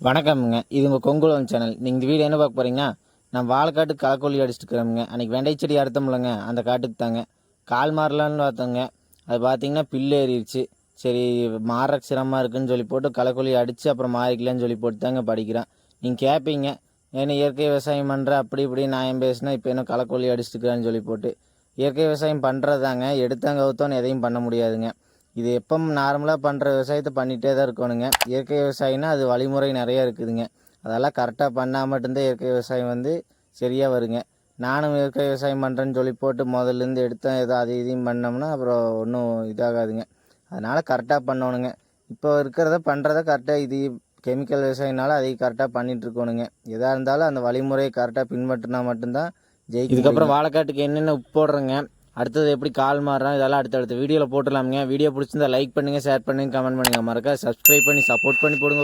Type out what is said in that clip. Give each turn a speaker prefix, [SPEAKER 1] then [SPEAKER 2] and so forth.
[SPEAKER 1] வணக்கம்ங்க. இது உங்கள் கொங்குளம் சேனல். நீங்கள் இந்த வீடியோ என்ன பார்க்க போகிறீங்கன்னா, நான் வாழைக்காட்டுக்கு களைக்கொல்லி அடிச்சுட்டு இருக்கிறேங்க. அன்றைக்கி வெண்டை செடி அறுத்தோம்லங்க, அந்த காட்டுக்கு தாங்க. கால் மாறலான்னு பார்த்தோங்க. அது பார்த்தீங்கன்னா பில்லு ஏறிடுச்சு. சரி, மாறக்கு சிரமமாக இருக்குதுன்னு சொல்லி போட்டு களைக்கொல்லி அடித்து அப்புறம் மாறிக்கலான்னு சொல்லி போட்டு தாங்க படிக்கிறேன். நீங்கள் கேட்பீங்க, ஏன்னா இயற்கை விவசாயம் பண்ணுற அப்படி இப்படி நியாயம் பேசினா இப்போ என்ன களைக்கொல்லி அடிச்சுட்டு இருக்கிறான்னு சொல்லி போட்டு. இயற்கை விவசாயம் பண்ணுறது தாங்க, எடுத்தாங்க கவுத்தோன்னு எதையும் பண்ண முடியாதுங்க. இது எப்போ நார்மலாக பண்ணுற விவசாயத்தை பண்ணிகிட்டே தான் இருக்கணுங்க. இயற்கை விவசாயம்னா அது வழிமுறை நிறையா இருக்குதுங்க. அதெல்லாம் கரெக்டாக பண்ணால் மட்டும்தான் இயற்கை விவசாயம் சரியாக வருங்க. நானும் இயற்கை விவசாயம் பண்ணுறேன்னு சொல்லி போட்டு முதல்லேருந்து எடுத்தேன் ஏதோ அது இதையும் பண்ணோம்னா அப்புறம் ஒன்றும் இதாகாதுங்க. அதனால் கரெக்டாக பண்ணணுங்க. இப்போ இருக்கிறத பண்ணுறத கரெக்டாக இது கெமிக்கல் விவசாயம்னால அதை கரெக்டாக பண்ணிகிட்ருக்கணுங்க. எதாக இருந்தாலும் அந்த வழிமுறையை கரெக்டாக பின்பற்றினா மட்டும்தான் ஜெயிக்க. இதுக்கப்புறம் வாழைக்காட்டுக்கு என்னென்ன உப்பு போடுறேங்க, அடுத்தது எப்படி கால் மாறுறோம், இதெல்லாம் அடுத்தடுத்த வீடியோவில் போட்டுடலாமுங்க. வீடியோ பிடிச்சிருந்தா லைக் பண்ணுங்கள், ஷேர் பண்ணுங்கள், கமெண்ட் பண்ணுங்கள். மறக்காம சப்ஸ்கிரைப் பண்ணி சப்போர்ட் பண்ணி போடுங்க.